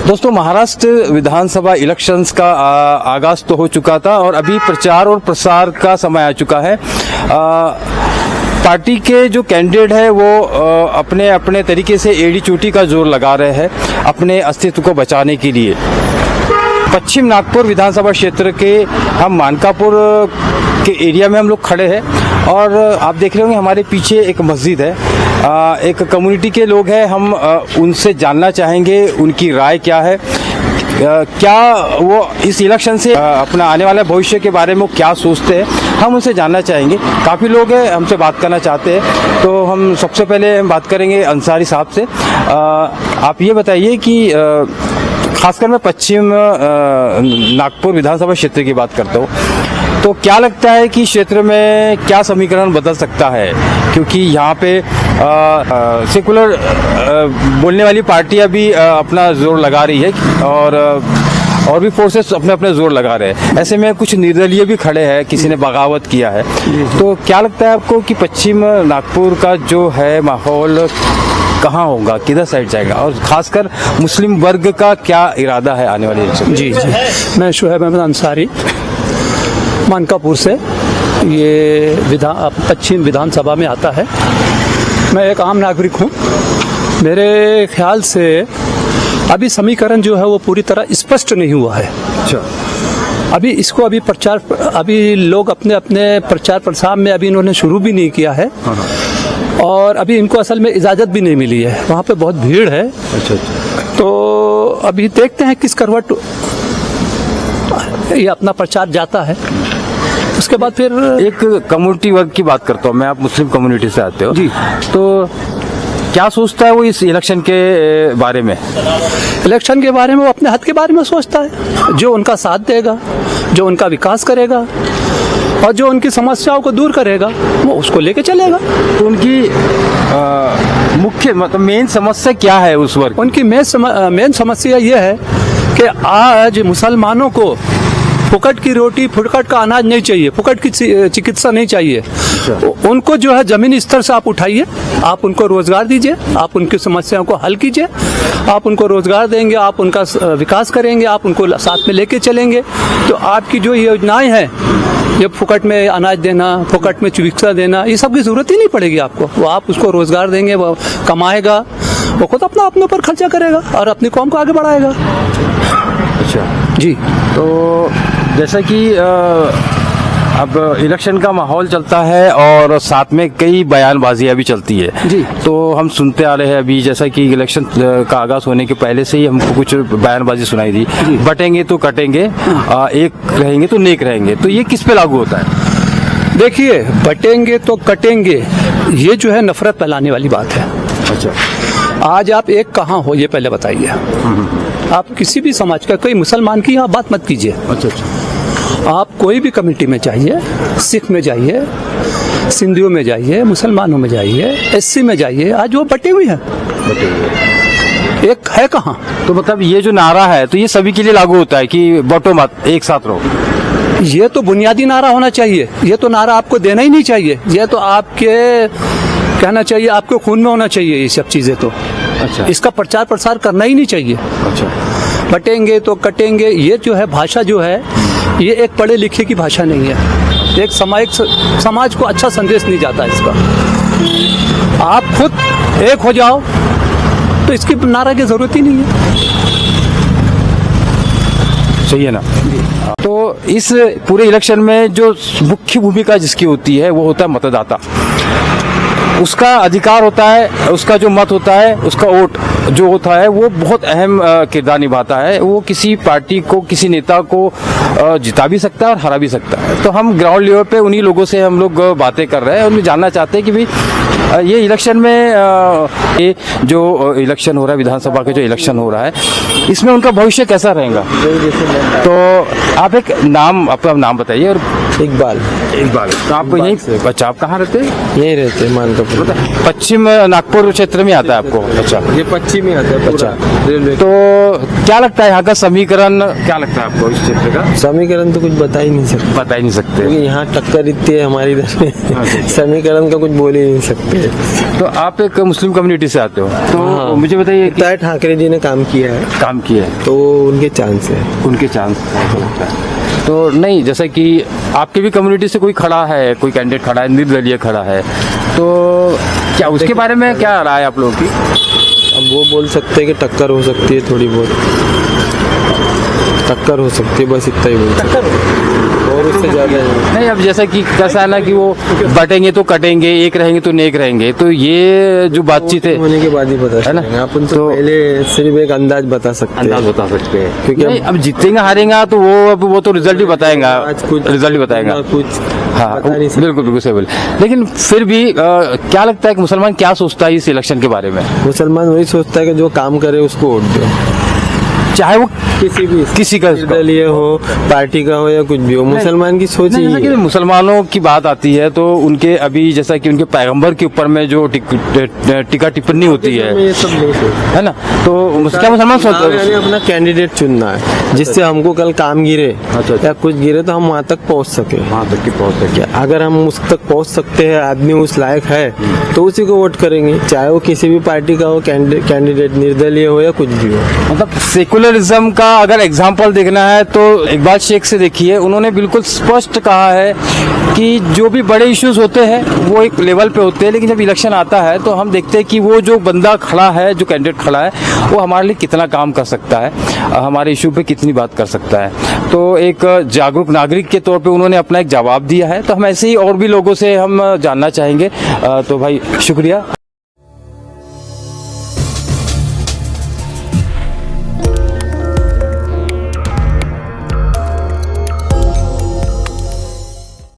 दोस्तों, महाराष्ट्र विधानसभा इलेक्शंस का आगाज तो हो चुका था और अभी प्रचार और प्रसार का समय आ चुका है। पार्टी के जो कैंडिडेट है वो अपने अपने तरीके से एड़ी चोटी का जोर लगा रहे हैं अपने अस्तित्व को बचाने के लिए। पश्चिम नागपुर विधानसभा क्षेत्र के हम मानकापुर के एरिया में हम लोग खड़े हैं और आप देख रहे होंगे हमारे पीछे एक मस्जिद है। एक कम्युनिटी के लोग हैं, हम उनसे जानना चाहेंगे उनकी राय क्या है, क्या वो इस इलेक्शन से अपना आने वाले भविष्य के बारे में क्या सोचते हैं, हम उनसे जानना चाहेंगे। काफ़ी लोग हैं हमसे बात करना चाहते हैं, तो हम सबसे पहले हम बात करेंगे अंसारी साहब से। आप ये बताइए कि खासकर मैं पश्चिम नागपुर विधानसभा क्षेत्र की बात करता हूँ, तो क्या लगता है कि क्षेत्र में क्या समीकरण बदल सकता है, क्योंकि यहाँ पे सेकुलर बोलने वाली पार्टियां भी अपना जोर लगा रही है और भी फोर्सेस अपने अपने जोर लगा रहे हैं। ऐसे में कुछ निर्दलीय भी खड़े हैं, किसी ने बगावत किया है, तो क्या लगता है आपको कि पश्चिम नागपुर का जो है माहौल कहाँ होगा, किधर साइड जाएगा, और खासकर मुस्लिम वर्ग का क्या इरादा है आने वाले इलेक्शन? जी, मैं शुएब अहमद अंसारी मानकापुर से, ये पश्चिम विधानसभा में आता है। मैं एक आम नागरिक हूँ। मेरे ख्याल से अभी समीकरण जो है वो पूरी तरह स्पष्ट नहीं हुआ है। अच्छा, अभी लोग अपने अपने प्रचार प्रसार में अभी इन्होंने शुरू भी नहीं किया है और अभी इनको असल में इजाज़त भी नहीं मिली है। वहाँ पे बहुत भीड़ है। अच्छा, तो अभी देखते हैं किस करवट ये अपना प्रचार जाता है, उसके बाद फिर एक कम्युनिटी वर्ग की बात करता हूँ मैं, आप मुस्लिम कम्युनिटी से आते हो जी, तो क्या सोचता है वो इस इलेक्शन के बारे में? इलेक्शन के बारे में वो अपने हद के बारे में सोचता है, जो उनका साथ देगा, जो उनका विकास करेगा और जो उनकी समस्याओं को दूर करेगा वो उसको लेके चलेगा। तो उनकी मुख्य मतलब मेन समस्या क्या है उस वर्ग? उनकी मेन समस्या ये है कि आज मुसलमानों को फुकट की रोटी, फुकट का अनाज नहीं चाहिए, फुकट की चिकित्सा नहीं चाहिए। उनको जो है जमीनी स्तर से आप उठाइए, आप उनको रोजगार दीजिए, आप उनकी समस्याओं को हल कीजिए, आप उनको रोजगार देंगे, आप उनका विकास करेंगे, आप उनको साथ में लेके चलेंगे, तो आपकी जो योजनाएं हैं, ये फुकट में अनाज देना, फुकट में चिकित्सा देना, ये सब की जरूरत ही नहीं पड़ेगी आपको। वो आप उसको रोजगार देंगे, वो कमाएगा, वो खुद अपने ऊपर खर्चा करेगा और अपनी कौम को आगे बढ़ाएगा। अच्छा जी, तो जैसा कि अब इलेक्शन का माहौल चलता है और साथ में कई बयानबाजियां भी चलती है जी, तो हम सुनते आ रहे हैं अभी, जैसा कि इलेक्शन का आगाज होने के पहले से ही हमको कुछ बयानबाजी सुनाई दी, बटेंगे तो कटेंगे, एक रहेंगे तो नेक रहेंगे, तो ये किस पे लागू होता है? देखिए, बटेंगे तो कटेंगे, ये जो है नफरत फैलाने वाली बात है। अच्छा, आज आप एक कहाँ हो ये पहले बताइए। आप किसी भी समाज का, कोई मुसलमान की यहाँ बात मत कीजिए। अच्छा, आप कोई भी कमेटी में जाइए, सिख में जाइए, सिंधियों में जाइए, मुसलमानों में जाइए, एससी में जाइए, आज वो बटे हुए हैं, एक है कहाँ? तो मतलब ये जो नारा है तो ये सभी के लिए लागू होता है कि बटो मत, एक साथ रहो? ये तो बुनियादी नारा होना चाहिए। ये तो नारा आपको देना ही नहीं चाहिए। ये तो आपके कहना चाहिए, आपके खून में होना चाहिए ये सब चीजें तो। अच्छा, इसका प्रचार प्रसार करना ही नहीं चाहिए। अच्छा, बटेंगे तो कटेंगे, ये जो है भाषा जो है, ये एक पढ़े लिखे की भाषा नहीं है। एक समाज को अच्छा संदेश नहीं जाता इसका। आप खुद एक हो जाओ तो इसकी नारा की जरूरत ही नहीं है। सही है ना? तो इस पूरे इलेक्शन में जो मुख्य भूमिका जिसकी होती है वो होता है मतदाता। उसका अधिकार होता है, उसका जो मत होता है, उसका वोट जो होता है वो बहुत अहम किरदार निभाता है। वो किसी पार्टी को, किसी नेता को जिता भी सकता है और हरा भी सकता है। तो हम ग्राउंड लेवल पे उन्हीं लोगों से हम लोग बातें कर रहे हैं, उन्हें जानना चाहते हैं कि भाई ये इलेक्शन में ये जो इलेक्शन हो रहा है, विधानसभा का जो इलेक्शन हो रहा है, इसमें उनका भविष्य कैसा रहेगा। तो आप एक नाम, अपना नाम बताइए। और इकबाल। तो आप यहीं, अच्छा, आप कहाँ रहते हैं? यहीं रहते हैं मानकापुर। पश्चिम नागपुर क्षेत्र में आता है आपको? अच्छा, ये पश्चिम ही आता है। अच्छा, रेलवे। तो क्या लगता है यहाँ का समीकरण, क्या लगता है आपको इस क्षेत्र का? समीकरण तो कुछ बता ही नहीं सकते, बता ही नहीं सकते। क्योंकि यहाँ टक्कर इतनी है हमारी इधर में, समीकरण का कुछ बोल ही नहीं सकते। तो आप एक मुस्लिम कम्युनिटी से आते हो, तो हाँ। मुझे बताइए कि ताए ठाकरे जी ने काम किया है काम किए हैं, तो उनके चांस है। उनके चांस लगता है। तो नहीं, जैसे कि आपकी भी कम्युनिटी से कोई खड़ा है, कोई कैंडिडेट खड़ा है, निर्दलीय खड़ा है, तो क्या उसके बारे में क्या राय है आप लोगों की? अब वो बोल सकते हैं कि टक्कर हो सकती है, थोड़ी बहुत टक्कर हो सकती है, बस इतना ही बोल सकते हैं, और उससे ज्यादा नहीं। नहीं, अब जैसा कि कैसा है ना कि वो बटेंगे तो कटेंगे, एक रहेंगे तो नेक रहेंगे, तो ये जो बातचीत है, होने के बाद ही पता है ना? चलेगा। अपन तो तो- पहले सिर्फ एक अंदाज बता सकते अंदाज हैं, बता सकते हैं, क्योंकि नहीं, अब जीतेगा हारेगा तो वो तो रिजल्ट ही बताएगा, आज कुछ रिजल्ट ही बताएगा। कुछ हाँ, बता नहीं सकते। बिल्कुल बिल्कुल सही बोले। लेकिन फिर भी क्या लगता है कि मुसलमान क्या सोचता है इस इलेक्शन के बारे में? मुसलमान वही सोचता है कि जो काम करे उसको वोट दो, चाहे वो किसी का निर्दलीय हो, पार्टी का हो या कुछ भी हो, मुसलमान की सोच नहीं, ही जैसा कि है। मुसलमानों की बात आती है तो उनके अभी जैसा कि उनके पैगंबर के ऊपर में जो टीका टिप्पणी होती है, ये सब नहीं सोचते। है ना? तो क्या मुसलमान चुनाव यानी सोचते अपना कैंडिडेट चुनना है, जिससे हमको कल काम गिरे अच्छा। या कुछ गिरे तो हम वहाँ तक पहुँच सके। वहाँ तक की पहुँच सके? अगर हम उस तक पहुँच सकते हैं, आदमी उस लायक है, तो उसी को वोट करेंगे, चाहे वो किसी भी पार्टी का हो, कैंडिडेट निर्दलीय हो या कुछ भी हो। मतलब सेकुलरिज्म का अगर एग्जाम्पल देखना है तो इकबाल शेख से देखिए, उन्होंने बिल्कुल स्पष्ट कहा है कि जो भी बड़े इश्यूज होते हैं वो एक लेवल पे होते हैं, लेकिन जब इलेक्शन आता है तो हम देखते हैं कि वो जो बंदा खड़ा है, जो कैंडिडेट खड़ा है, वो हमारे लिए कितना काम कर सकता है, हमारे इशू पे कितनी बात कर सकता है। तो एक जागरूक नागरिक के तौर पे उन्होंने अपना एक जवाब दिया है, तो हम ऐसे ही और भी लोगों से हम जानना चाहेंगे। तो भाई शुक्रिया।